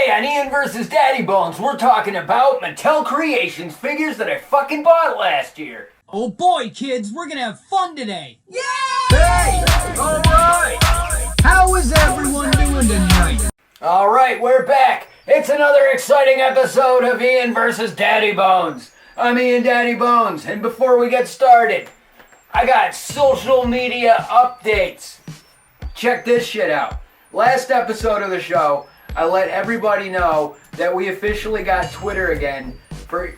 Today on Ian vs. Daddybones, we're talking about Mattel Creations figures that I fucking bought last year. Oh boy, kids, we're gonna have fun today. Yay! Hey! Alright! How is everyone doing tonight? Alright, we're back. It's another exciting episode of Ian vs. Daddybones. I'm Ian Daddybones, and before we get started, I got social media updates. Check this shit out. Last episode of the show, I let everybody know that we officially got Twitter again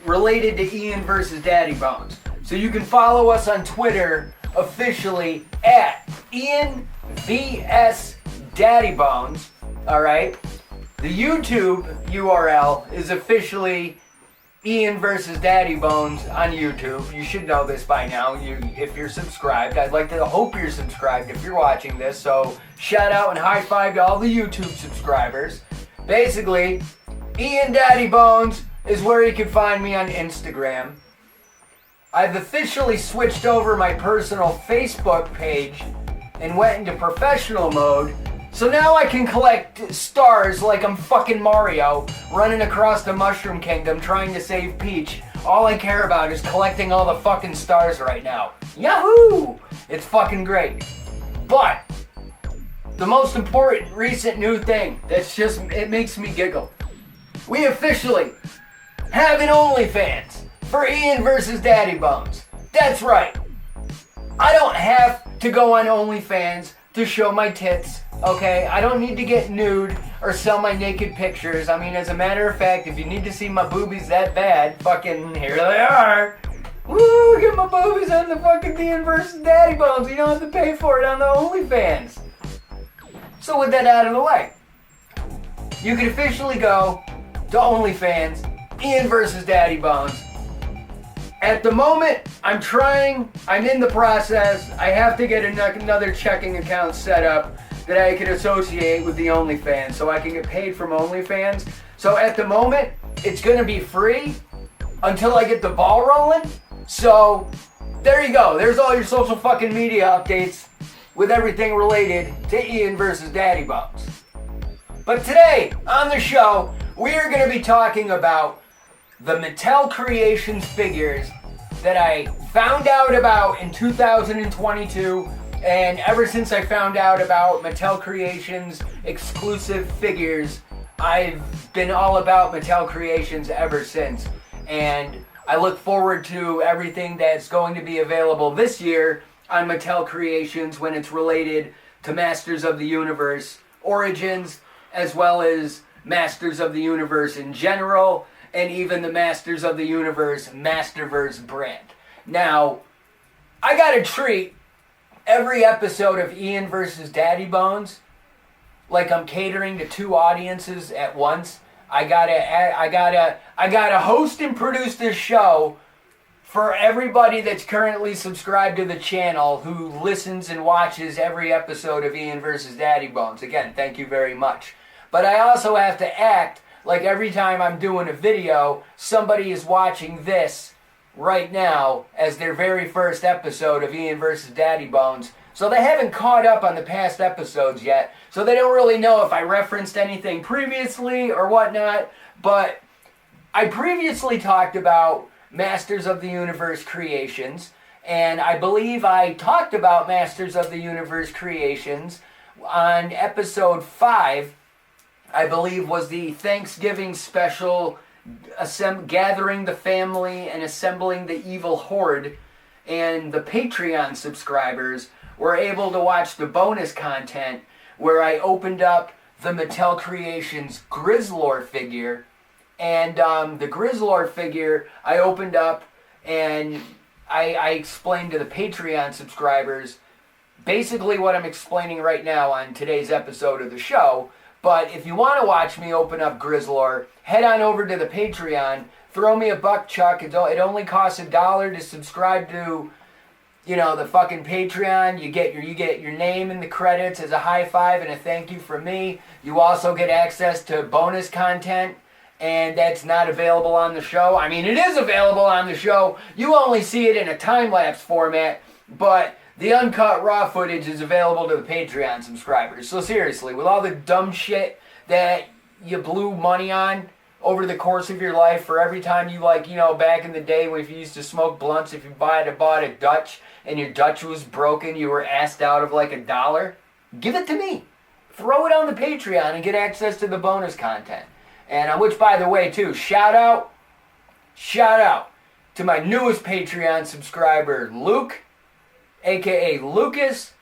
related to Ian vs. Daddybones. So you can follow us on Twitter officially at Ian vs. Daddybones. Alright? The YouTube URL is officially Ian vs. Daddybones on YouTube. You should know this by now if you're subscribed. I'd like to hope you're subscribed if you're watching this. So shout out and high five to all the YouTube subscribers. Basically, Ian Daddybones is where you can find me on Instagram. I've officially switched over my personal Facebook page and went into professional mode. So now I can collect stars like I'm fucking Mario, running across the Mushroom Kingdom trying to save Peach. All I care about is collecting all the fucking stars right now. Yahoo! It's fucking great. But the most important recent new thing it makes me giggle. We officially have an OnlyFans for Ian vs. Daddybones. That's right. I don't have to go on OnlyFans to show my tits, okay? I don't need to get nude or sell my naked pictures. I mean, as a matter of fact, if you need to see my boobies that bad, fucking here they are. Woo, get my boobies on the fucking Ian vs. Daddybones. You don't have to pay for it on the OnlyFans. So with that out of the way, you can officially go to OnlyFans, Ian vs. Daddybones. At the moment, I'm in the process. I have to get another checking account set up that I can associate with the OnlyFans so I can get paid from OnlyFans. So at the moment, it's gonna be free until I get the ball rolling. So there you go. There's all your social fucking media updates with everything related to Ian vs. Daddybones. But today on the show, we are gonna be talking about the Mattel Creations figures that I found out about in 2022, and ever since I found out about Mattel Creations exclusive figures, I've been all about Mattel Creations ever since, and I look forward to everything that's going to be available this year on Mattel Creations when it's related to Masters of the Universe Origins, as well as Masters of the Universe in general, and even the Masters of the Universe Masterverse brand. Now, I gotta treat every episode of Ian vs. Daddybones like I'm catering to two audiences at once. I gotta host and produce this show for everybody that's currently subscribed to the channel who listens and watches every episode of Ian vs. Daddybones. Again, thank you very much. But I also have to act like every time I'm doing a video, somebody is watching this right now as their very first episode of Ian vs. Daddybones. So they haven't caught up on the past episodes yet. So they don't really know if I referenced anything previously or whatnot. But I previously talked about Masters of the Universe Creations. And I believe I talked about Masters of the Universe Creations on episode 5. I believe was the Thanksgiving special, gathering the family and assembling the evil horde, and the Patreon subscribers were able to watch the bonus content where I opened up the Mattel Creations Grizzlor figure, and the Grizzlor figure I opened up and I explained to the Patreon subscribers basically what I'm explaining right now on today's episode of the show. But if you want to watch me open up Grizzlor, head on over to the Patreon, throw me a buck, Chuck. It only costs $1 to subscribe to, the fucking Patreon. You get your name in the credits as a high five and a thank you from me. You also get access to bonus content, and that's not available on the show. I mean, it is available on the show. You only see it in a time-lapse format, but the uncut raw footage is available to the Patreon subscribers. So seriously, with all the dumb shit that you blew money on over the course of your life, for every time you, like, you know, back in the day when if you used to smoke blunts, if you bought a Dutch and your Dutch was broken, you were asked out of like $1, give it to me. Throw it on the Patreon and get access to the bonus content. And which, by the way, too, shout out to my newest Patreon subscriber, Luke, aka Lucas.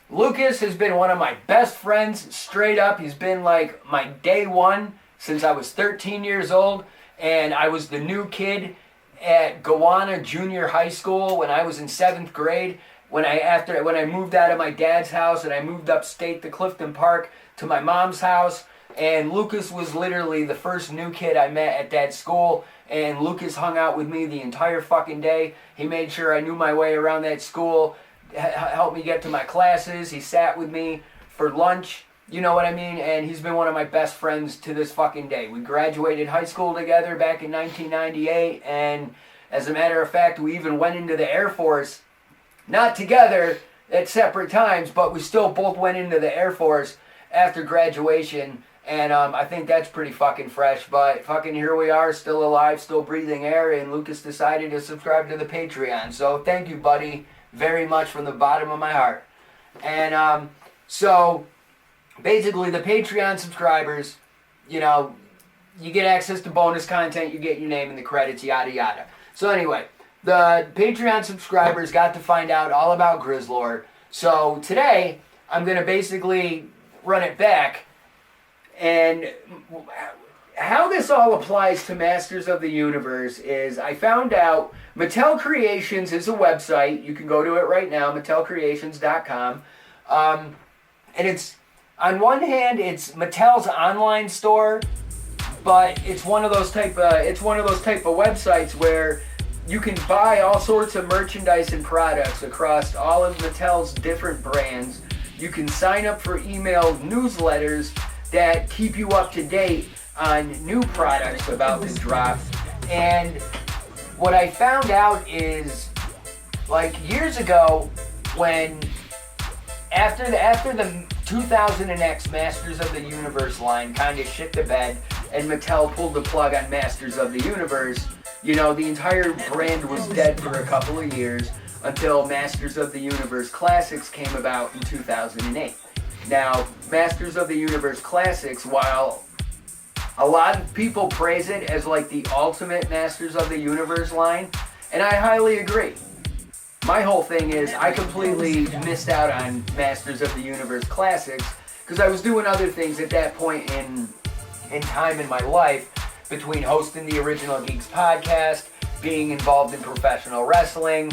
Lucas has been one of my best friends, straight up. He's been like my day one since I was 13 years old, and I was the new kid at Gowanna Junior High School when I was in 7th grade. When I moved out of my dad's house and I moved upstate to Clifton Park to my mom's house, and Lucas was literally the first new kid I met at that school, and Lucas hung out with me the entire fucking day. He made sure I knew my way around that school, helped me get to my classes. He sat with me for lunch, you know what I mean? And he's been one of my best friends to this fucking day. We graduated high school together back in 1998, and as a matter of fact, we even went into the Air Force, not together at separate times, but we still both went into the Air Force after graduation. And I think that's pretty fucking fresh, but fucking here we are, still alive, still breathing air, and Lucas decided to subscribe to the Patreon. So thank you, buddy, very much from the bottom of my heart. And so basically the Patreon subscribers, you know, you get access to bonus content, you get your name in the credits, yada yada. So anyway, the Patreon subscribers got to find out all about Grizzlor. So today, I'm going to basically run it back. And how this all applies to Masters of the Universe is I found out Mattel Creations is a website. You can go to it right now, mattelcreations.com. And it's, on one hand, it's Mattel's online store, but it's one of those type of websites where you can buy all sorts of merchandise and products across all of Mattel's different brands. You can sign up for email newsletters that keep you up to date on new products about to drop. And what I found out is, like, years ago, when after the 2000X Masters of the Universe line kind of shit the bed and Mattel pulled the plug on Masters of the Universe, you know, the entire brand was dead for a couple of years until Masters of the Universe Classics came about in 2008. Now, Masters of the Universe Classics, while a lot of people praise it as like the ultimate Masters of the Universe line, and I highly agree. My whole thing is I completely missed out on Masters of the Universe Classics because I was doing other things at that point in time in my life, between hosting the Original Geeks podcast, being involved in professional wrestling,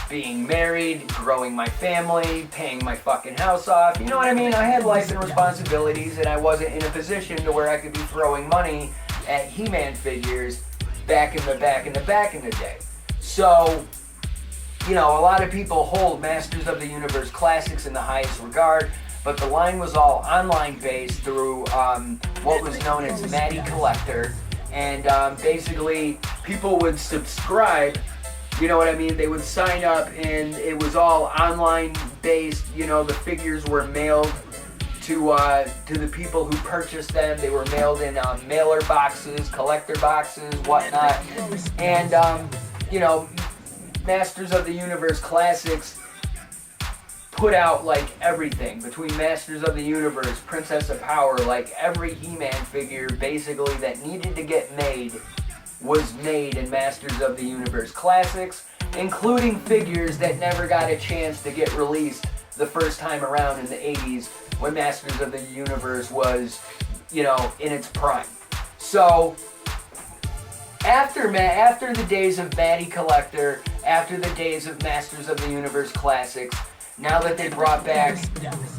being married, growing my family, paying my fucking house off. You know what I mean? I had life and responsibilities, and I wasn't in a position to where I could be throwing money at He-Man figures back in the day. So, you know, a lot of people hold Masters of the Universe Classics in the highest regard, but the line was all online based through what was known as Matty Collector, and basically people would subscribe. You know what I mean? They would sign up, and it was all online based. You know, the figures were mailed to the people who purchased them. They were mailed in mailer boxes, collector boxes, whatnot. And you know, Masters of the Universe Classics put out like everything between Masters of the Universe, Princess of Power, like every He-Man figure basically that needed to get made was made in Masters of the Universe Classics, including figures that never got a chance to get released the first time around in the 80s when Masters of the Universe was, you know, in its prime. So, after the days of Matty Collector, after the days of Masters of the Universe Classics, now that they brought back,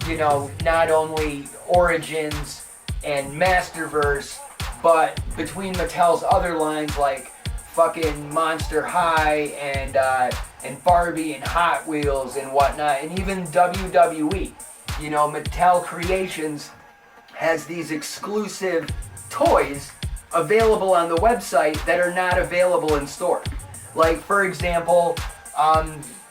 you know, not only Origins and Masterverse, but between Mattel's other lines like fucking Monster High and Barbie and Hot Wheels and whatnot, and even WWE, you know, Mattel Creations has these exclusive toys available on the website that are not available in store. Like, for example,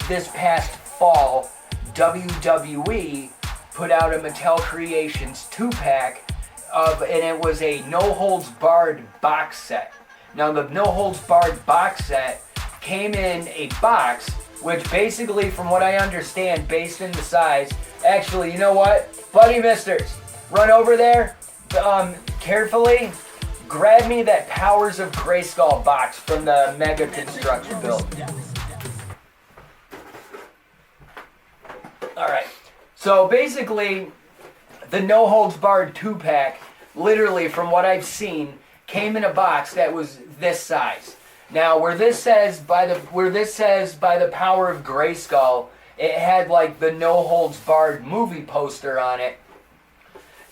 this past fall, WWE put out a Mattel Creations 2-pack and it was a No Holds Barred box set. Now the No Holds Barred box set came in a box, which basically, from what I understand, based in the size, actually, you know what? Buddy Misters, run over there, carefully, grab me that Powers of Grayskull box from the Mega Construction build. Alright, so basically, the No Holds Barred 2-pack, literally from what I've seen, came in a box that was this size. Now, where this says by the Power of Grayskull, it had like the No Holds Barred movie poster on it.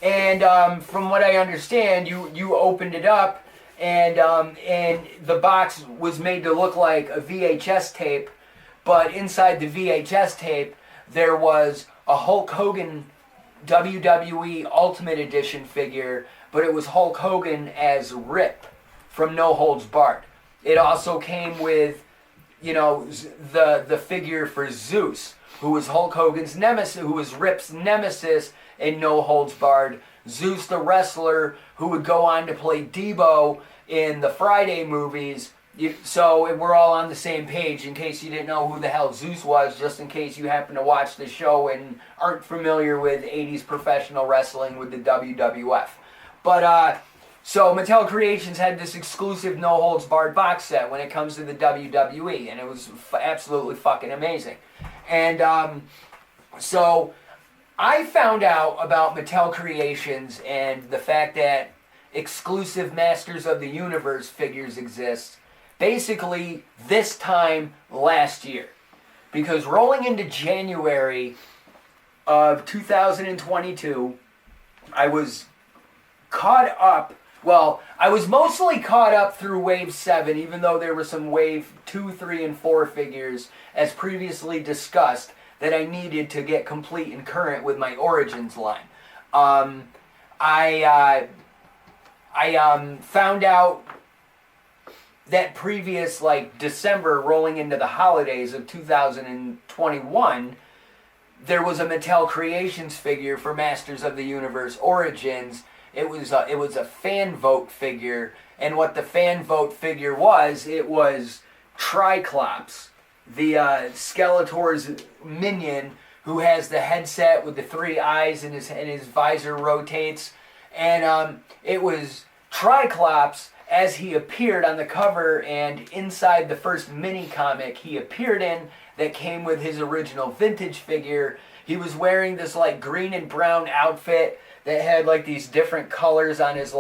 And from what I understand, you opened it up, and the box was made to look like a VHS tape, but inside the VHS tape there was a Hulk Hogan WWE Ultimate Edition figure, but it was Hulk Hogan as Rip from No Holds Barred. It also came with, the figure for Zeus, who was Hulk Hogan's nemesis, who was Rip's nemesis in No Holds Barred. Zeus the wrestler, who would go on to play Debo in the Friday movies. So we're all on the same page, in case you didn't know who the hell Zeus was, just in case you happen to watch the show and aren't familiar with 80s professional wrestling with the WWF. But, so Mattel Creations had this exclusive No Holds Barred box set when it comes to the WWE, and it was absolutely fucking amazing. And so I found out about Mattel Creations and the fact that exclusive Masters of the Universe figures exist basically this time last year. Because rolling into January of 2022, I was caught up. Well, I was mostly caught up through Wave 7, even though there were some Wave 2, 3, and 4 figures, as previously discussed, that I needed to get complete and current with my Origins line. I found out that previous, December, rolling into the holidays of 2021, there was a Mattel Creations figure for Masters of the Universe Origins. It was a fan vote figure, and what the fan vote figure was, it was Triclops, the Skeletor's minion, who has the headset with the 3 eyes and his visor rotates, and it was Triclops as he appeared on the cover and inside the first mini comic he appeared in that came with his original vintage figure. He was wearing this green and brown outfit that had these different colors on his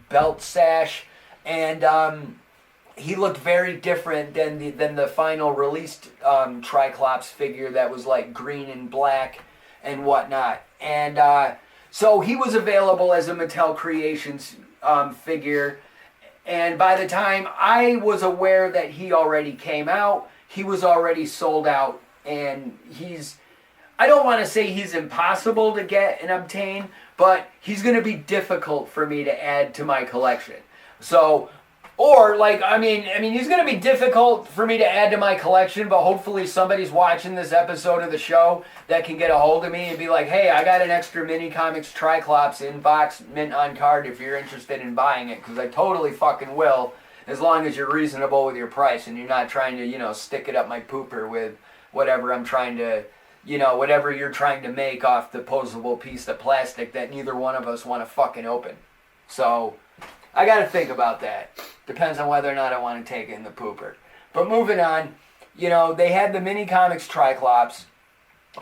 belt sash, and he looked very different than the final released Triclops figure that was green and black and whatnot. And so he was available as a Mattel Creations figure, and by the time I was aware that he already came out, he was already sold out, and I don't want to say he's impossible to get and obtain, but he's going to be difficult for me to add to my collection. So, or he's going to be difficult for me to add to my collection, but hopefully somebody's watching this episode of the show that can get a hold of me and be like, hey, I got an extra mini comics Triclops in box, mint on card, if you're interested in buying it, because I totally fucking will, as long as you're reasonable with your price and you're not trying to, stick it up my pooper with whatever I'm trying to, whatever you're trying to make off the posable piece of plastic that neither one of us want to fucking open. So, I gotta think about that. Depends on whether or not I want to take it in the pooper. But moving on, they had the mini comics Triclops,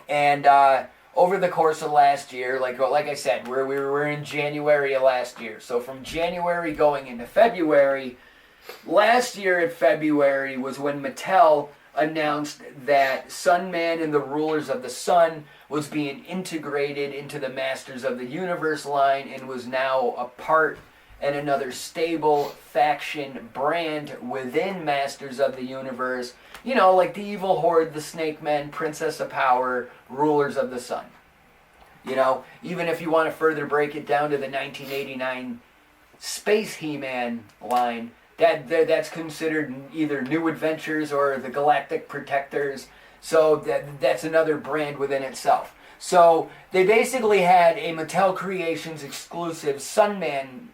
and over the course of last year, like I said, we were in January of last year. So from January going into February, last year in February was when Mattel announced that Sunman and the Rulers of the Sun was being integrated into the Masters of the Universe line and was now a part and another stable faction brand within Masters of the Universe. Like the Evil Horde, the Snakemen, Princess of Power, Rulers of the Sun. Even if you want to further break it down to the 1989 Space He-Man line, that's considered either New Adventures or the Galactic Protectors. So that's another brand within itself. So they basically had a Mattel Creations exclusive Sunman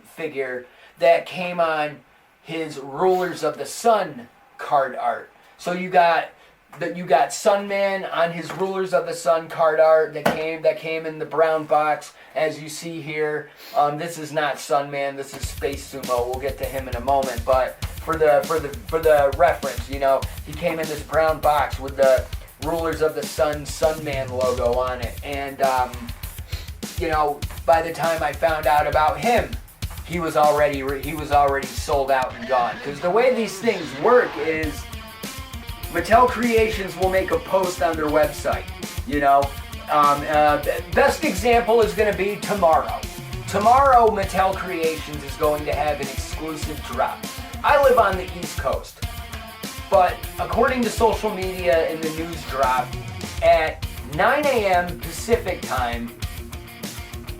figure that came on his Rulers of the Sun card art. So you got Sunman on his Rulers of the Sun card art that came in the brown box, as you see here. This is not Sunman. This is Space Sumo. We'll get to him in a moment. But for the reference, he came in this brown box with the Rulers of the Sun Sunman logo on it. And by the time I found out about him, he was already sold out and gone. Because the way these things work is Mattel Creations will make a post on their website. Best example is going to be tomorrow. Tomorrow, Mattel Creations is going to have an exclusive drop. I live on the East Coast, but according to social media and the news drop, at 9 a.m. Pacific time,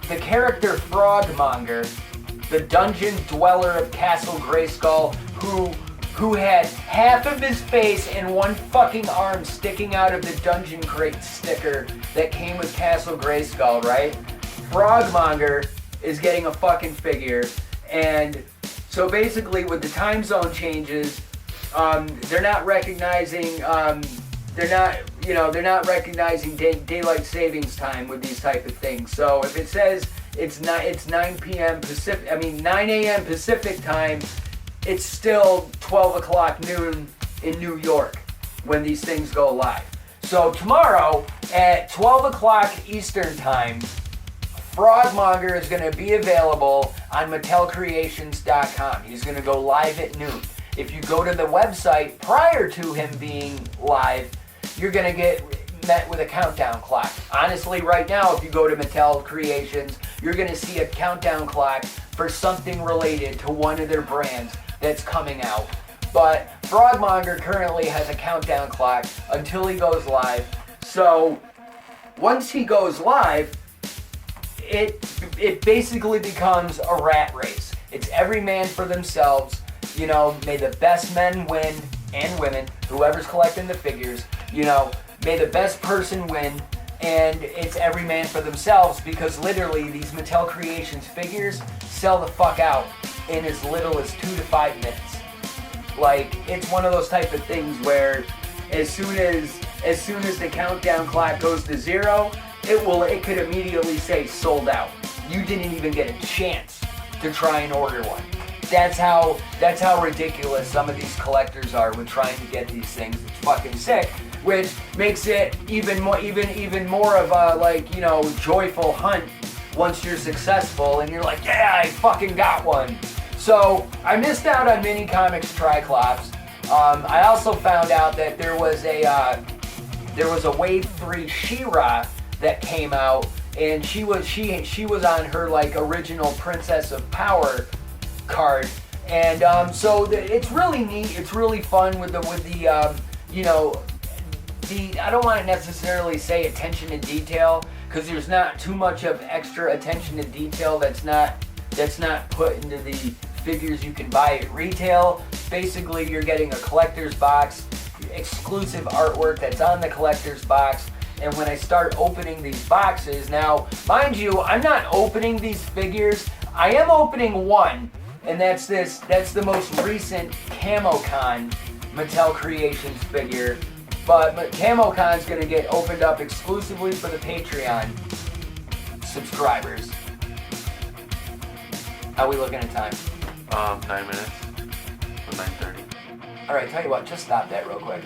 the character Frogmonger, the dungeon dweller of Castle Grayskull, who had half of his face and one fucking arm sticking out of the dungeon crate sticker that came with Castle Grayskull, right? Frogmonger is getting a fucking figure, and so basically with the time zone changes, they're not recognizing daylight savings time with these type of things. So if it says it's 9 p.m. Pacific, 9 a.m. Pacific time, it's still 12 o'clock noon in New York when these things go live. So tomorrow at 12 o'clock Eastern time, Frogmonger is going to be available on MattelCreations.com. He's going to go live at noon. If you go to the website prior to him being live, you're going to get met with a countdown clock. Honestly, right now, if you go to Mattel Creations, you're going to see a countdown clock for something related to one of their brands that's coming out. But Frogmonger currently has a countdown clock until he goes live. So once he goes live, it basically becomes a rat race. It's every man for themselves. May the best men win, and women, whoever's collecting the figures. May the best person win, and it's every man for themselves, because literally these Mattel Creations figures sell the fuck out in as little as 2 to 5 minutes. Like, it's one of those type of things where as soon as the countdown clock goes to 0, it could immediately say sold out. You didn't even get a chance to try and order one. That's how ridiculous some of these collectors are with trying to get these things. It's fucking sick, which makes it even more of a joyful hunt once you're successful and you're like, yeah, I fucking got one. So I missed out on Mini Comics Triclops. I also found out that there was a Wave 3 She-Ra that came out, and she was on her original Princess of Power card, and it's really neat. It's really fun with the I don't want to necessarily say attention to detail, because there's not too much of extra attention to detail that's not put into the figures you can buy at retail. Basically, you're getting a collector's box, exclusive artwork that's on the collector's box. And when I start opening these boxes, now, mind you, I'm not opening these figures. I am opening one, and that's the most recent Camo Kahn Mattel Creations figure. But Camo Kahn's going to get opened up exclusively for the Patreon subscribers. How are we looking at time? 9 minutes. 9:30. Alright, tell you what, just stop that real quick.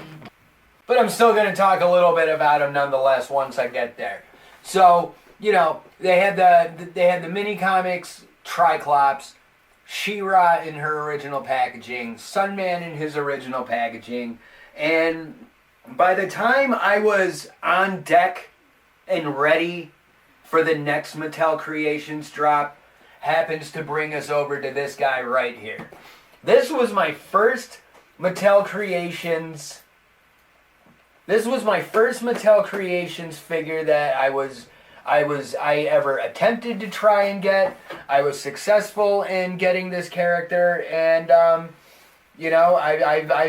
But I'm still going to talk a little bit about him nonetheless once I get there. So, they had the Mini Comics Triclops, She-Ra in her original packaging, Sunman in his original packaging, and by the time I was on deck and ready for the next Mattel Creations drop, happens to bring us over to this guy right here. This was my first Mattel Creations figure that I ever attempted to try and get. I was successful in getting this character, and I've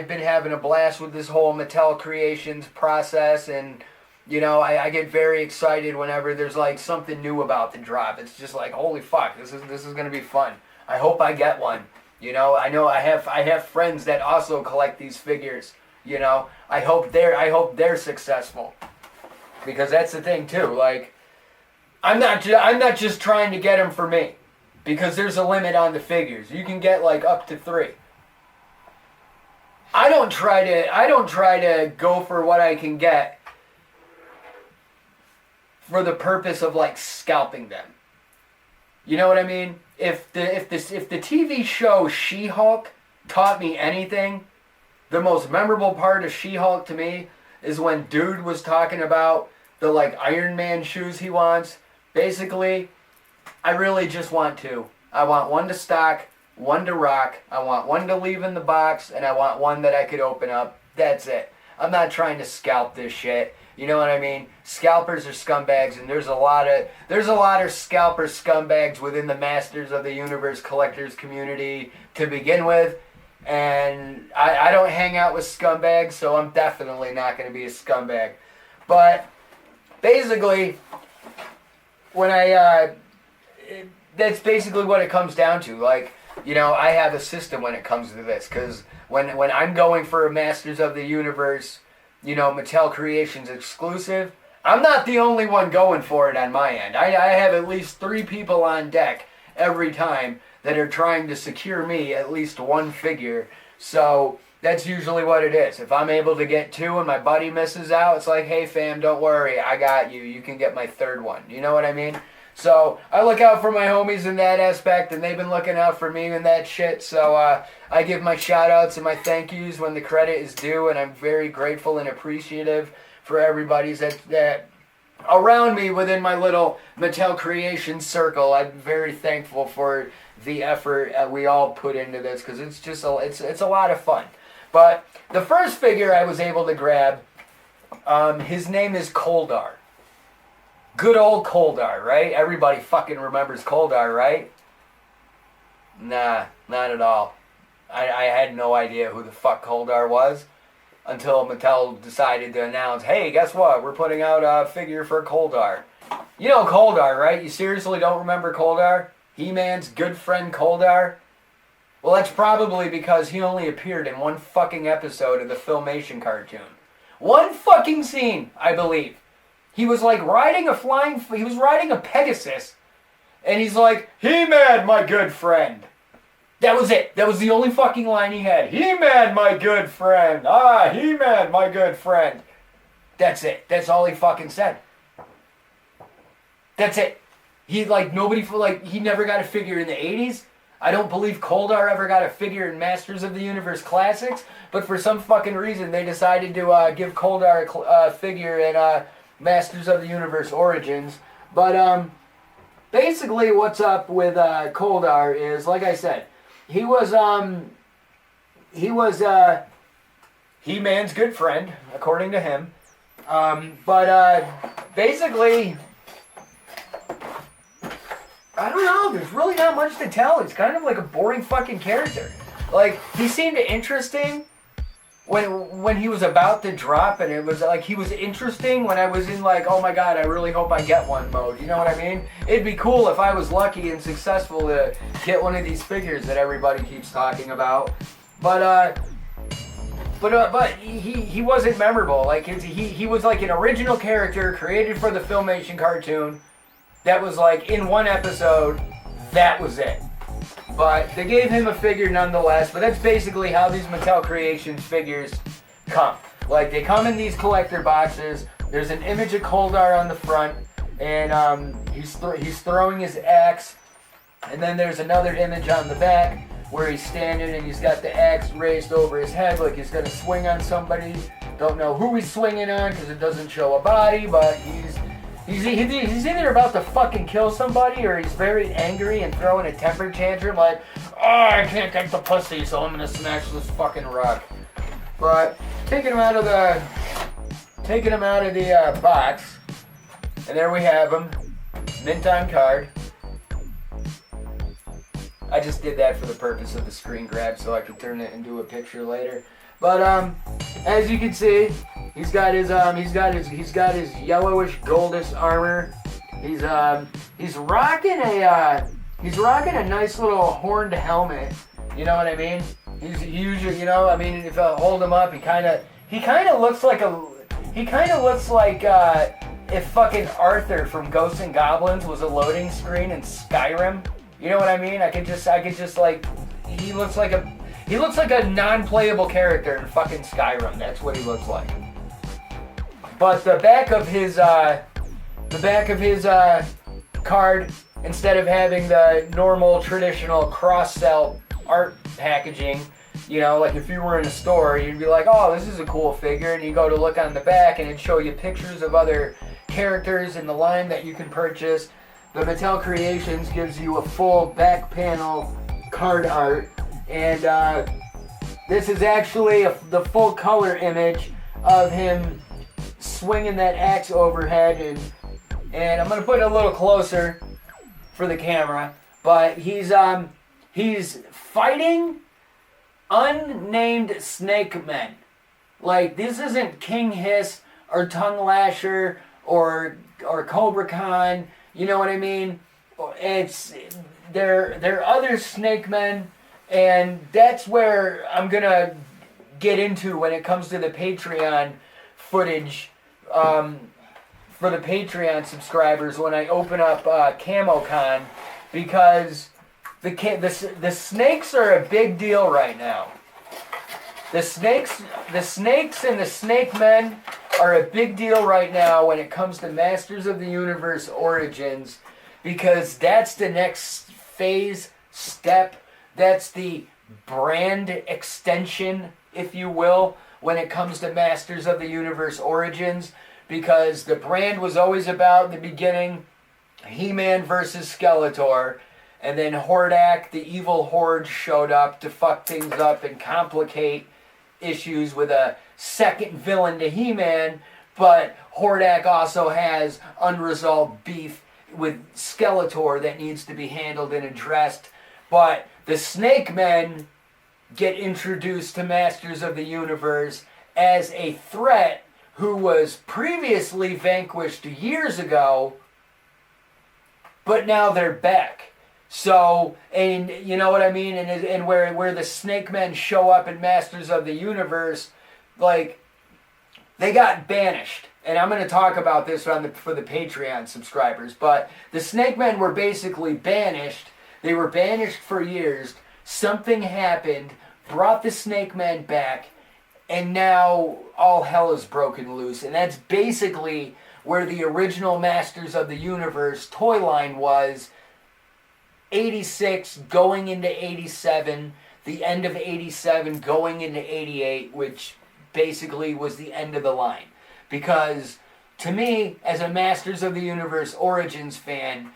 been having a blast with this whole Mattel Creations process, and You know, I get very excited whenever there's like something new about the drop. It's just like, holy fuck, this is gonna be fun. I hope I get one. You know I have friends that also collect these figures. You know, I hope they're successful, because that's the thing too. Like, I'm not just trying to get them for me, because there's a limit on the figures. You can get like up to 3. I don't try to go for what I can get for the purpose of like scalping them. You know what I mean? If the TV show She-Hulk taught me anything, the most memorable part of She-Hulk to me is when dude was talking about the like Iron Man shoes he wants. Basically, I really just want 2. I want one to stock, one to rock. I want one to leave in the box, and I want one that I could open up. That's it. I'm not trying to scalp this shit. You know what I mean? Scalpers are scumbags, and there's a lot of scalper scumbags within the Masters of the Universe collectors community to begin with. And I don't hang out with scumbags, so I'm definitely not going to be a scumbag. But basically, when that's basically what it comes down to. Like, you know, I have a system when it comes to this, because when I'm going for a Masters of the Universe, you know, Mattel Creations exclusive, I'm not the only one going for it on my end. I have at least 3 people on deck every time that are trying to secure me at least one figure. So that's usually what it is. If I'm able to get 2 and my buddy misses out, it's like, hey fam, don't worry, I got you. You can get my 3rd one. You know what I mean? So I look out for my homies in that aspect, and they've been looking out for me in that shit. So I give my shout outs and my thank yous when the credit is due, and I'm very grateful and appreciative for everybody's that around me within my little Mattel Creations circle. I'm very thankful for the effort we all put into this, because it's just it's a lot of fun. But the first figure I was able to grab, his name is Kol-Darr. Good old Kol-Darr, right? Everybody fucking remembers Kol-Darr, right? Nah, not at all. I had no idea who the fuck Kol-Darr was until Mattel decided to announce, hey, guess what? We're putting out a figure for Kol-Darr. You know Kol-Darr, right? You seriously don't remember Kol-Darr? He-Man's good friend Kol-Darr? Well, that's probably because he only appeared in one fucking episode of the Filmation cartoon. One fucking scene, I believe. He was like riding a Pegasus, and he's like, He-Man, my good friend. That was it. That was the only fucking line he had. He-Man, my good friend. Ah, He-Man, my good friend. That's it. That's all he fucking said. That's it. He never got a figure in the 80s. I don't believe Kol-Darr ever got a figure in Masters of the Universe Classics, but for some fucking reason they decided to give Kol-Darr a figure in Masters of the Universe Origins. But basically what's up with Kol-Darr is, like I said, he was He-Man's good friend, according to him. But basically, I don't know, there's really not much to tell. He's kind of like a boring fucking character. Like, he seemed interesting when he was about to drop, and it was like he was interesting when I was in like, oh my god, I really hope I get one mode. You know what I mean? It'd be cool if I was lucky and successful to get one of these figures that everybody keeps talking about. But he wasn't memorable. Like, he was like an original character created for the Filmation cartoon that was like in one episode. That was it. But they gave him a figure nonetheless. But that's basically how these Mattel Creations figures come. Like, they come in these collector boxes. There's an image of Kol-Darr on the front, and he's throwing his axe. And then there's another image on the back where he's standing and he's got the axe raised over his head like he's gonna swing on somebody. Don't know who he's swinging on because it doesn't show a body, but he's either about to fucking kill somebody or he's very angry and throwing a temper tantrum like, oh, I can't get the pussy, so I'm gonna smash this fucking rock. But taking him out of the box, and there we have him, mint on card. I just did that for the purpose of the screen grab so I could turn it into a picture later. But as you can see, He's got his yellowish goldish armor. He's rocking a nice little horned helmet. You know what I mean? He's usually, if I hold him up, he kind of looks like if fucking Arthur from Ghosts and Goblins was a loading screen in Skyrim. You know what I mean? I could just like, he looks like a non-playable character in fucking Skyrim. That's what he looks like. But the back of his card, instead of having the normal traditional cross-sell art packaging, like if you were in a store, you'd be like, oh, this is a cool figure, and you go to look on the back and it'd show you pictures of other characters in the line that you can purchase. The Mattel Creations gives you a full back panel card art, and this is actually the full color image of him swinging that axe overhead, and I'm gonna put it a little closer for the camera, but he's fighting unnamed Snakemen. Like, this isn't King Hiss or Tongue Lasher or Cobra Khan, you know what I mean? They're other Snakemen, and that's where I'm gonna get into when it comes to the Patreon footage for the Patreon subscribers when I open up Camo Kahn, because the snakes are a big deal right now. The snakes and the Snakemen are a big deal right now when it comes to Masters of the Universe Origins, because that's the next phase, step. That's the brand extension, if you will, when it comes to Masters of the Universe Origins, because the brand was always about, in the beginning, He-Man versus Skeletor, and then Hordak, the evil horde, showed up to fuck things up and complicate issues with a second villain to He-Man, but Hordak also has unresolved beef with Skeletor that needs to be handled and addressed. But the Snakemen get introduced to Masters of the Universe as a threat who was previously vanquished years ago, but now they're back. So, and you know what I mean? And where the Snakemen show up in Masters of the Universe, like, they got banished. And I'm going to talk about this for the Patreon subscribers. But the Snakemen were basically banished. They were banished for years. Something happened, brought the Snakemen back, and now all hell is broken loose. And that's basically where the original Masters of the Universe toy line was. 86 going into 87, the end of 87 going into 88, which basically was the end of the line. Because to me, as a Masters of the Universe Origins fan,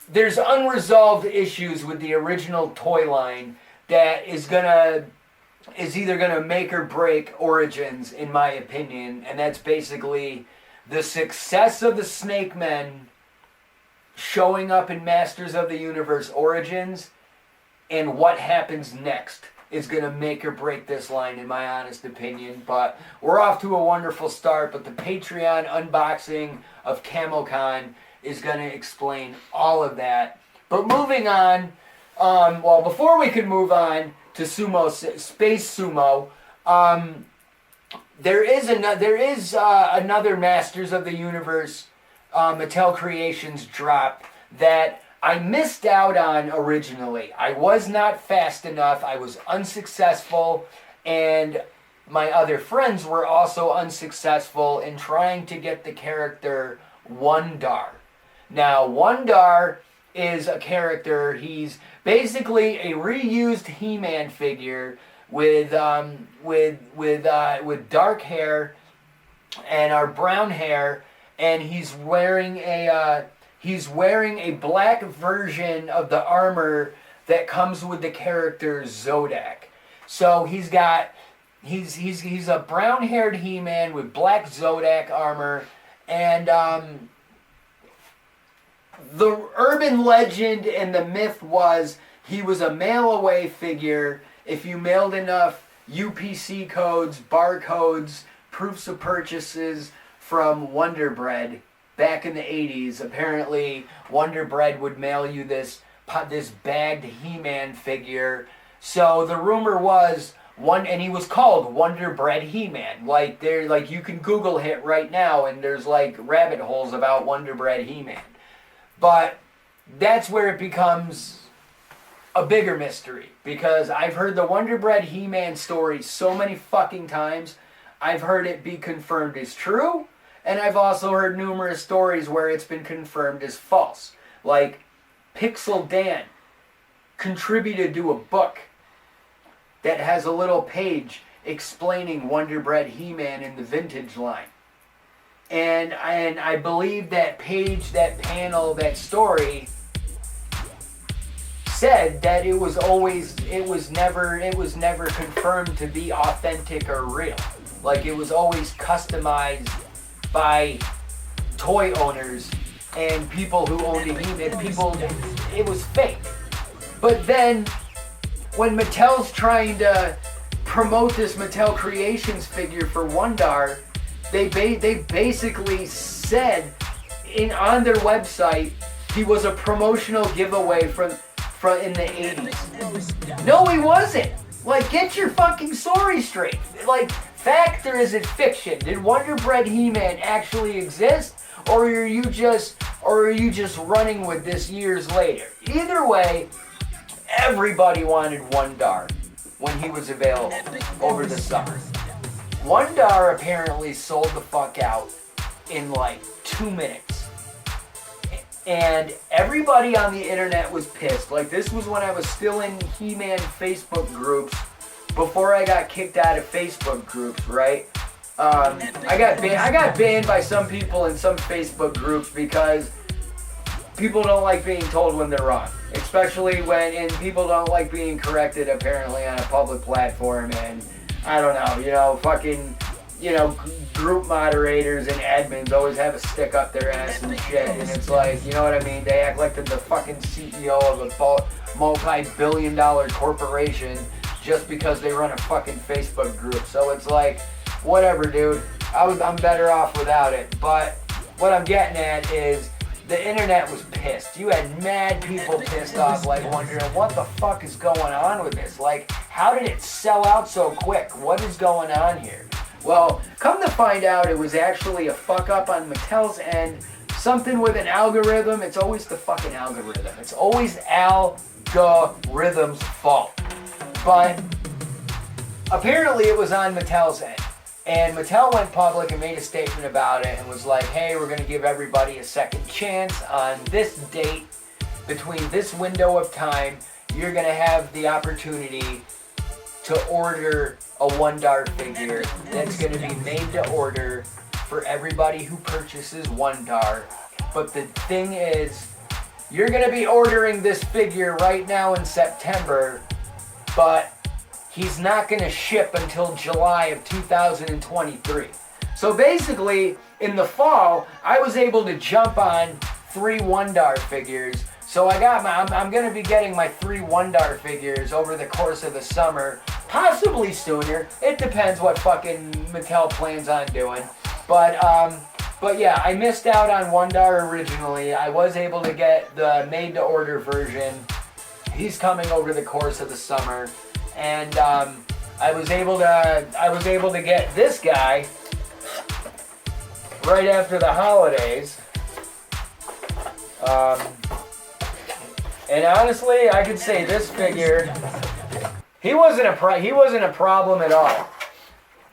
there's unresolved issues with the original toy line that is either gonna make or break Origins, in my opinion, and that's basically the success of the Snakemen showing up in Masters of the Universe Origins, and what happens next is going to make or break this line, in my honest opinion. But we're off to a wonderful start, but the Patreon unboxing of Camo Kahn is going to explain all of that. But moving on, before we can move on to Sumo, Space Sumo, there is another Masters of the Universe Mattel Creations drop that I missed out on originally. I was not fast enough, I was unsuccessful, and my other friends were also unsuccessful in trying to get the character Wun-Dar. Now, Wun-Dar is a character, he's basically a reused He-Man figure with dark hair and our brown hair, and he's wearing a black version of the armor that comes with the character Zodak. So he's a brown-haired He-Man with black Zodak armor, and the urban legend and the myth was he was a mail-away figure. If you mailed enough UPC codes, barcodes, proofs of purchases from Wonder Bread back in the 80s. Apparently, Wonder Bread would mail you this bagged He-Man figure. So the rumor was and he was called Wonder Bread He-Man. Like you can Google it right now, and there's like rabbit holes about Wonder Bread He-Man. But that's where it becomes a bigger mystery, because I've heard the Wonder Bread He-Man story so many fucking times. I've heard it be confirmed as true, and I've also heard numerous stories where it's been confirmed as false. Like Pixel Dan contributed to a book that has a little page explaining Wonder Bread He-Man in the vintage line. And I believe that page, that panel, that story said that it was never confirmed to be authentic or real. Like it was always customized by toy owners and people who owned a He-Man. It was fake. But then when Mattel's trying to promote this Mattel Creations figure for Wun-Dar, they basically said on their website he was a promotional giveaway from in the 80s. No, he wasn't. Like, get your fucking story straight. Like, fact or is it fiction? Did Wonder Bread He-Man actually exist, or are you just running with this years later? Either way, everybody wanted Wun-Dar when he was available over the summer. Wun-Dar apparently sold the fuck out in like 2 minutes. And everybody on the internet was pissed. Like, this was when I was still in He-Man Facebook groups, before I got kicked out of Facebook groups, right? I got banned by some people in some Facebook groups because people don't like being told when they're wrong. Especially and people don't like being corrected apparently on a public platform, and I don't know, fucking, group moderators and admins always have a stick up their ass and shit, and it's like, you know what I mean? They act like they're the fucking CEO of a multi-billion-dollar corporation just because they run a fucking Facebook group. So it's like, whatever, dude. I'm better off without it. But what I'm getting at is the internet was pissed. You had mad people pissed off, like wondering what the fuck is going on with this? Like, how did it sell out so quick? What is going on here? Well, come to find out, it was actually a fuck up on Mattel's end. Something with an algorithm. It's always the fucking algorithm. It's always algorithm's fault. But apparently it was on Mattel's end. And Mattel went public and made a statement about it and was like, hey, we're going to give everybody a second chance on this date. Between this window of time, you're going to have the opportunity to order a Wun-Dar figure that's going to be made to order for everybody who purchases Wun-Dar. But the thing is, you're going to be ordering this figure right now in September, but he's not going to ship until July of 2023. So basically, in the fall, I was able to jump on 3 Wun-Dar figures. So I'm going to be getting my 3 Wun-Dar figures over the course of the summer, possibly sooner. It depends what fucking Mattel plans on doing. But yeah, I missed out on Wun-Dar originally. I was able to get the made-to-order version. He's coming over the course of the summer. And I was able to get this guy right after the holidays. And honestly, I could say this figure, he wasn't a problem at all.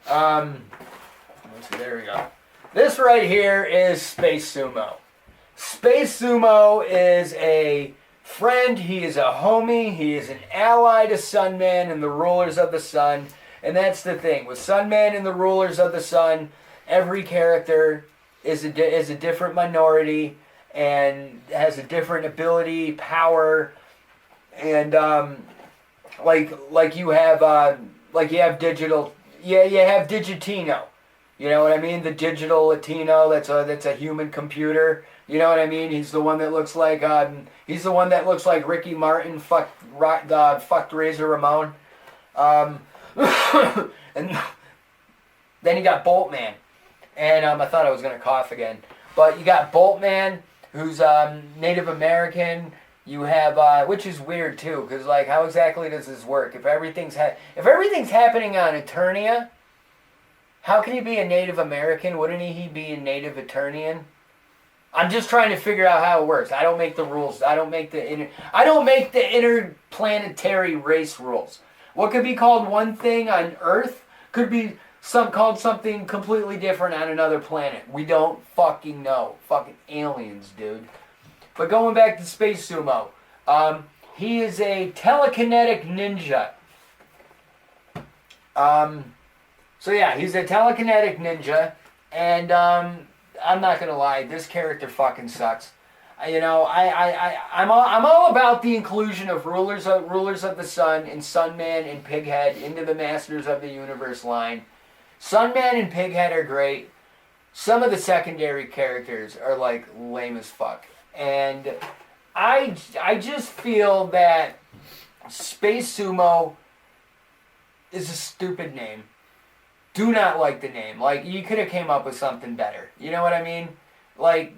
Let's see, there we go. This right here is Space Sumo. Space Sumo is a friend, he is a homie, he is an ally to Sunman and the Rulers of the Sun. And that's the thing, with Sunman and the Rulers of the Sun, every character is a different minority and has a different ability, power, and like you have digital, you have Digitino. You know what I mean? The digital Latino that's a human computer. You know what I mean? He's the one that looks like Ricky Martin fucked Razor Ramon. And then you got Boltman. And I thought I was going to cough again. But you got Boltman, who's Native American. You have, which is weird too, because like, how exactly does this work? If everything's happening on Eternia, how can he be a Native American? Wouldn't he be a Native Eternian? I'm just trying to figure out how it works. I don't make the rules. I don't make the interplanetary race rules. What could be called one thing on Earth could be called something completely different on another planet. We don't fucking know. Fucking aliens, dude. But going back to Space Sumo, he is a telekinetic ninja. So yeah, he's a telekinetic ninja, and I'm not gonna lie, this character fucking sucks. I'm all about the inclusion of rulers of the sun and Sunman and Pighead into the Masters of the Universe line. Sunman and Pighead are great. Some of the secondary characters are like lame as fuck. And I just feel that Space Sumo is a stupid name. Do not like the name. Like, you could have came up with something better. You know what I mean? Like,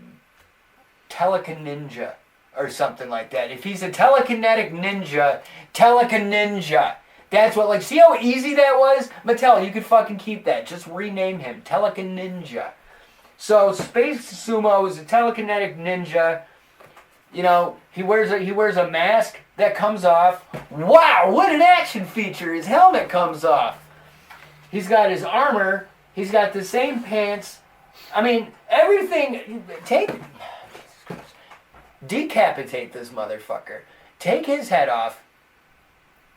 Telekininja or something like that. If he's a telekinetic ninja, Telekininja. That's what, like, see how easy that was? Mattel, you could fucking keep that. Just rename him. Telekininja. So, Space Sumo is a telekinetic ninja. You know, he wears a mask that comes off. Wow, what an action feature! His helmet comes off. He's got his armor. He's got the same pants. I mean, everything. Decapitate this motherfucker. Take his head off.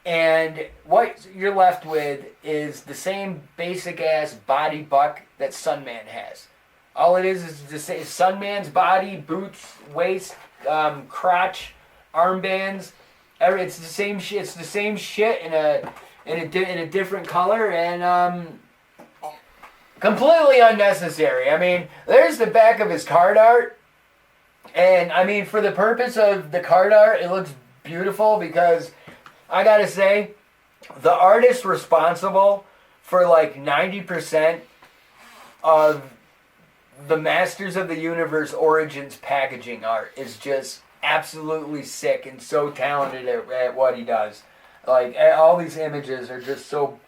And what you're left with is the same basic ass body buck that Sunman has. All it is the same Sunman's body, boots, waist, crotch, armbands. It's the same shit. It's the same shit in a different color, and completely unnecessary. I mean, there's the back of his card art, and I mean, for the purpose of the card art, it looks beautiful because I gotta say, the artist responsible for like 90% of the Masters of the Universe Origins packaging art is just absolutely sick and so talented at what he does. Like, all these images are just so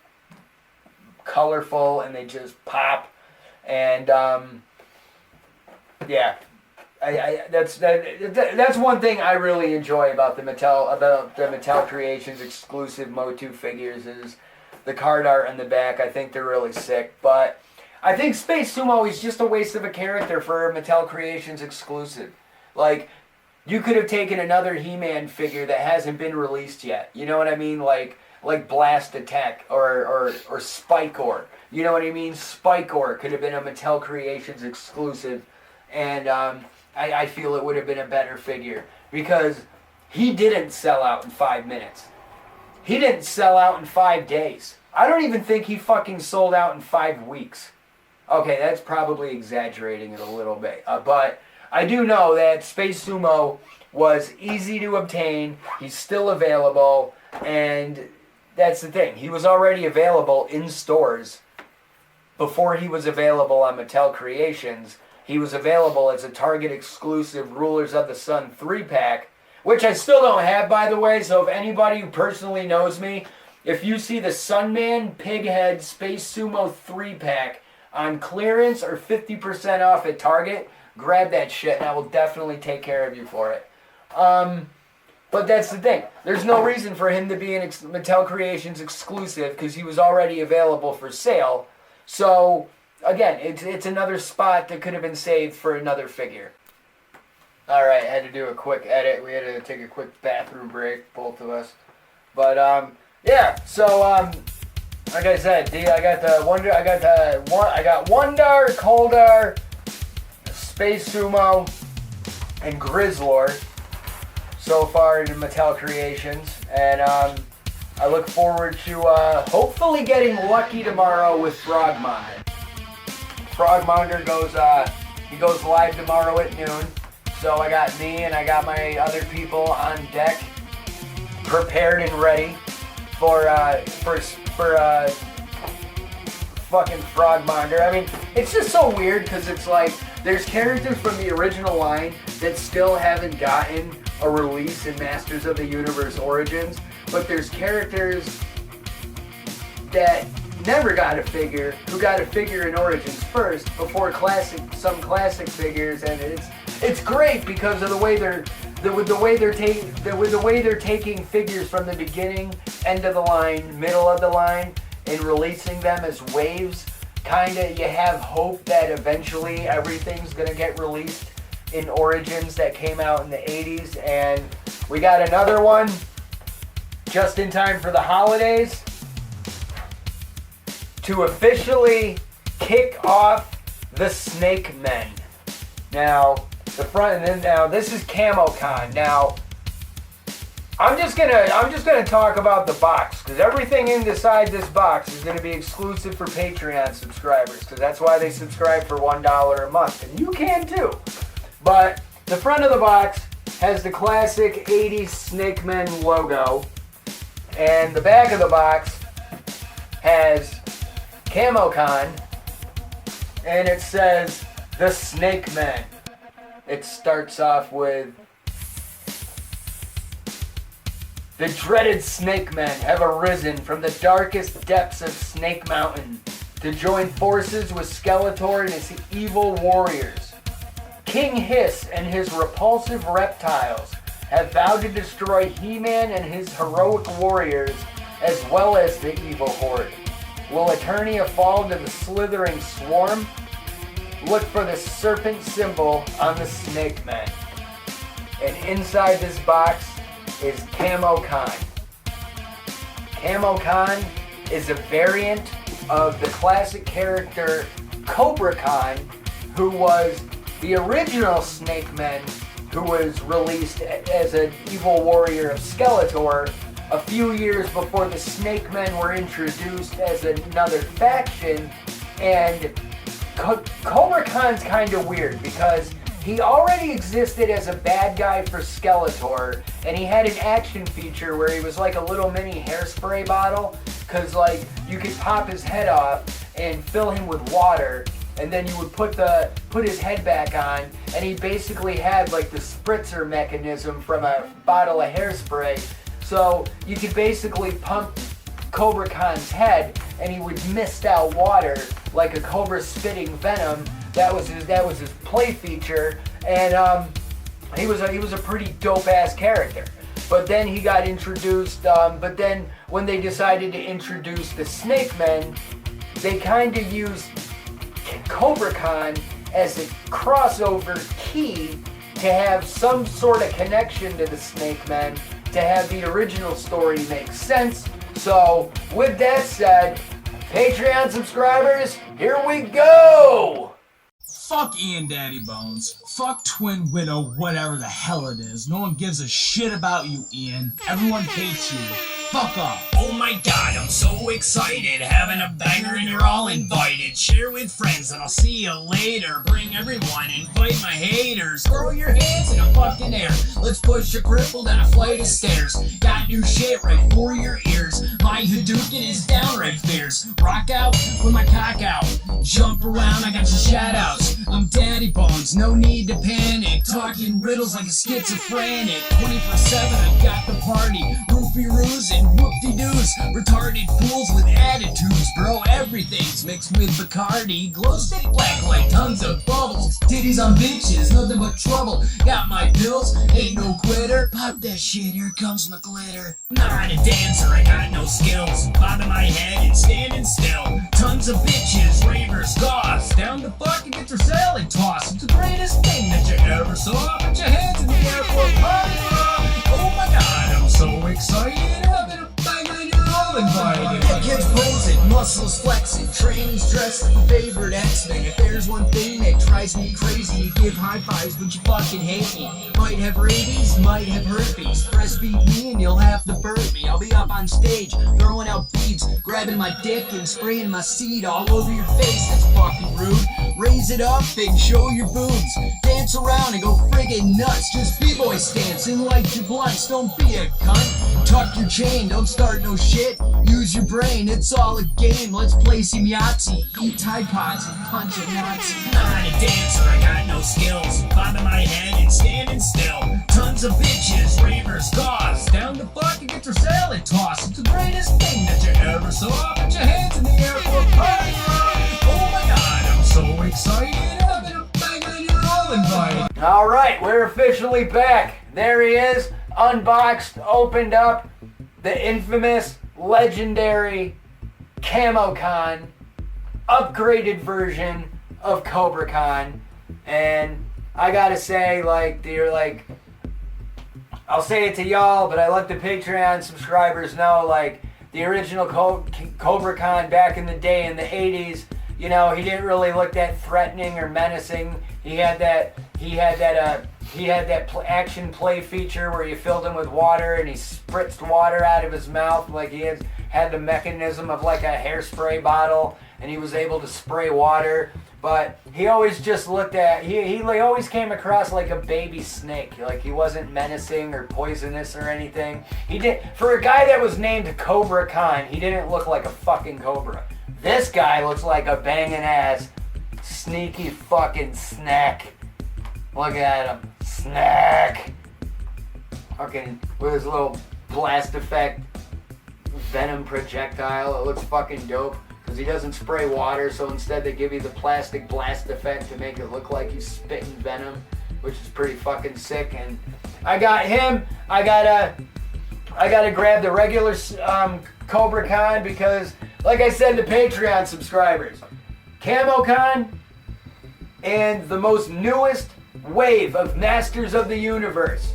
colorful and they just pop. And yeah, that's one thing I really enjoy about the Mattel Creations exclusive Motu figures is the card art in the back. I think they're really sick, but I think Space Sumo is just a waste of a character for a Mattel Creations exclusive. Like, you could have taken another He-Man figure that hasn't been released yet. You know what I mean? Like Blast Attack or Spikor. You know what I mean? Spikor could have been a Mattel Creations exclusive, and I feel it would have been a better figure because he didn't sell out in 5 minutes. He didn't sell out in 5 days. I don't even think he fucking sold out in 5 weeks. Okay, that's probably exaggerating it a little bit. But I do know that Space Sumo was easy to obtain. He's still available. And that's the thing. He was already available in stores before he was available on Mattel Creations. He was available as a Target exclusive Rulers of the Sun 3-pack, which I still don't have, by the way. So if anybody who personally knows me, if you see the Sunman Pighead Space Sumo 3-pack on clearance or 50% off at Target, grab that shit and I will definitely take care of you for it. But that's the thing. There's no reason for him to be an Mattel Creations exclusive because he was already available for sale. So, again, it's another spot that could have been saved for another figure. Alright, had to do a quick edit. We had to take a quick bathroom break, both of us. But, yeah, so, like I said, I got Wun-Dar, Kol-Darr, Space Sumo, and Grizzlor so far in Mattel Creations, and I look forward to hopefully getting lucky tomorrow with Frogmonger. Frogmonger goes live tomorrow at noon, so I got me and I got my other people on deck, prepared and ready. for fucking Frogmonger. I mean, it's just so weird because it's like there's characters from the original line that still haven't gotten a release in Masters of the Universe Origins, but there's characters that never got a figure who got a figure in Origins first before some classic figures, and it's great because of the way they're taking figures from the beginning, end of the line, middle of the line, and releasing them as waves. Kinda, you have hope that eventually everything's gonna get released in Origins that came out in the 80s, and we got another one just in time for the holidays to officially kick off the Snakemen. Now, this is Camo Kahn. Now, I'm just gonna talk about the box because everything inside this box is gonna be exclusive for Patreon subscribers because that's why they subscribe for $1 a month, and you can too. But the front of the box has the classic 80s Snakemen logo, and the back of the box has Camo Kahn, and it says the Snakemen. It starts off with, the dreaded Snakemen have arisen from the darkest depths of Snake Mountain to join forces with Skeletor and his evil warriors. King Hiss and his repulsive reptiles have vowed to destroy He-Man and his heroic warriors, as well as the evil horde. Will Eternia fall to the slithering swarm? Look for the serpent symbol on the Snakemen. And inside this box is Camo Kahn. Camo Kahn is a variant of the classic character Cobra Khan, who was the original Snakeman, who was released as an evil warrior of Skeletor a few years before the Snakemen were introduced as another faction. And Cobra Khan's kind of weird because he already existed as a bad guy for Skeletor, and he had an action feature where he was like a little mini hairspray bottle, because like you could pop his head off and fill him with water, and then you would put his head back on, and he basically had like the spritzer mechanism from a bottle of hairspray. So you could basically pump Cobra Khan's head, and he would mist out water like a cobra spitting venom. That was his play feature, and he was a pretty dope ass character. But then he got introduced. But then when they decided to introduce the Snakemen, they kind of used Cobra Khan as a crossover key to have some sort of connection to the Snakemen, to have the original story make sense. So with that said, Patreon subscribers, here we go! Fuck Ian Daddybones. Fuck Twin Widow, whatever the hell it is. No one gives a shit about you, Ian. Everyone hates you. Fuck off. Oh my god, I'm so excited. Having a banger and you're all invited. Share with friends and I'll see you later. Bring everyone, invite my haters. Throw your hands in the fucking air. Let's push a cripple down a flight of stairs. Got new shit right for your ears. My Hadouken is downright fierce. Rock out with my cock out. Jump around, I got your shout outs. I'm Daddybones, no need to panic. Talking riddles like a schizophrenic. 24/7, I got the party. Roofie roos and whoop-de-doos. Retarded fools with attitudes. Bro, everything's mixed with Bacardi. Glow stick black like tons of bubbles. Titties on bitches, nothing but trouble. Got my pills, ain't no quitter. Pop that shit, here comes my glitter. Not a dancer, I got no skills. Bobbing my head and standing still. Tons of bitches, ravers, goths. Down to fucking get your salad tossed. It's the greatest thing that you ever saw. Put your hands in the air for a party. Oh my god, I'm so excited. Having a bang and you're all invited. Get kids posing, muscles flexing, trainings dressed like favorite X-Men. If there's one thing that drives me crazy, you give high fives but you fucking hate me. Might have rabies, might have herpes. Breastfeed me and you'll have to burp me. I'll be up on stage, throwing out beads, grabbing my dick and spraying my seed all over your face. That's fucking rude. Raise it up and show your boobs. Dance around and go friggin' nuts. Just b-boy stance and light your blunts. Don't be a cunt. Tuck your chain, don't start no shit. Use your brain, it's all a game. Let's play some Yahtzee. Eat Tide Pods and punch a Nazi. I'm not a dancer, I got no skills. Bobbing my head and standing still. Tons of bitches, ravers, gauze. Down the fuck and get your salad tossed. It's the greatest thing that you ever saw. Put your hands in the air for a party. Oh my god, I'm so excited. Having a banger and you're all invited. All right, we're officially back. There he is, unboxed, opened up, the infamous, legendary Camo Kahn, upgraded version of Cobra Kahn. And I gotta say, I'll say it to y'all, but I let the Patreon subscribers know, the original Cobra Kahn back in the day in the 80s, he didn't really look that threatening or menacing. He had that action play feature where you filled him with water and he spritzed water out of his mouth, like he had the mechanism of like a hairspray bottle, and he was able to spray water. But he always just he always came across like a baby snake. Like he wasn't menacing or poisonous or anything. For a guy that was named Cobra Kahn, he didn't look like a fucking cobra. This guy looks like a banging ass, sneaky fucking snack. Look at him. Snack. Fucking with his little blast effect venom projectile. It looks fucking dope. Because he doesn't spray water, so instead they give you the plastic blast effect to make it look like he's spitting venom, which is pretty fucking sick. And I got him. I gotta grab the regular Cobra Kahn because, like I said to Patreon subscribers, Camo Kahn and the most newest wave of Masters of the Universe.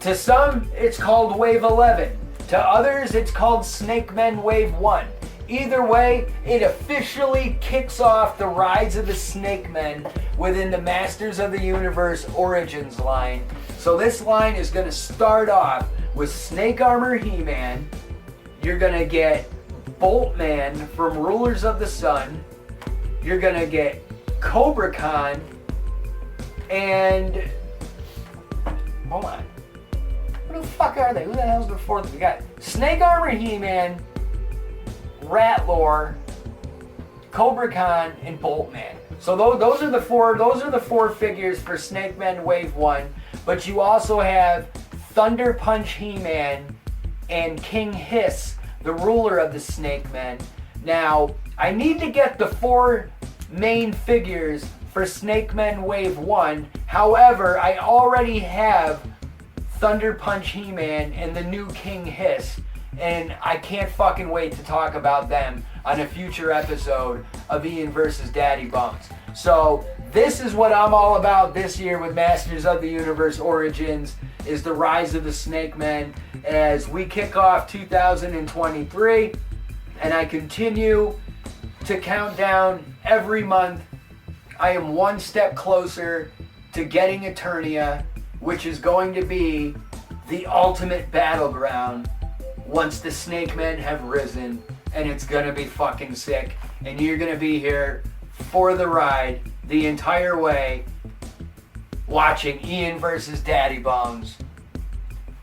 To some, it's called Wave 11. To others, it's called Snakemen Wave 1. Either way, it officially kicks off the rise of the Snakemen within the Masters of the Universe Origins line. So this line is going to start off with Snake Armor He-Man. You're going to get Boltman from Rulers of the Sun. You're going to get Cobra Kahn. And... hold on. Who the fuck are they? Who the hell's the fourth? We got Snake Armor He-Man, Ratlor, Cobra Kahn, and Boltman. So those are the four figures for Snakemen Wave 1. But you also have Thunder Punch He-Man and King Hiss, the ruler of the Snakemen. Now, I need to get the 4 main figures for Snakemen Wave 1. However, I already have Thunder Punch He-Man and the new King Hiss. And I can't fucking wait to talk about them on a future episode of Ian vs. Daddybones. So this is what I'm all about this year with Masters of the Universe Origins, is the rise of the Snakemen as we kick off 2023. And I continue to count down every month. I am one step closer to getting Eternia, which is going to be the ultimate battleground once the Snakemen have risen, and it's gonna be fucking sick. And you're gonna be here for the ride the entire way, watching Ian vs. Daddybones.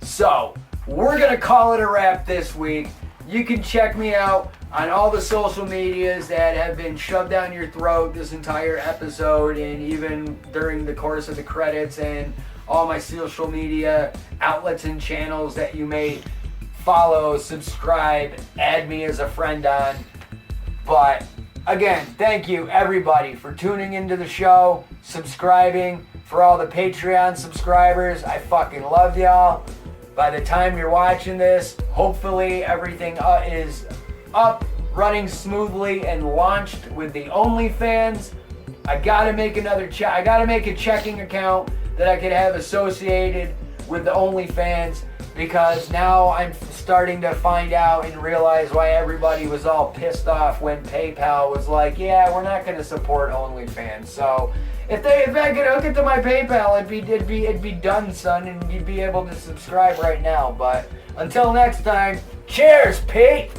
So, we're gonna call it a wrap this week. You can check me out on all the social medias that have been shoved down your throat this entire episode, and even during the course of the credits, and all my social media outlets and channels that you may follow, subscribe, add me as a friend on. But again, thank you everybody for tuning into the show, subscribing. For all the Patreon subscribers, I fucking love y'all. By the time you're watching this, hopefully everything is up, running smoothly, and launched with the OnlyFans. I gotta make I gotta make a checking account that I could have associated with the OnlyFans, because now I'm starting to find out and realize why everybody was all pissed off when PayPal was like, yeah, we're not going to support OnlyFans. So if I could hook it to my PayPal, it'd be done, son, and you'd be able to subscribe right now. But until next time, cheers, Pete!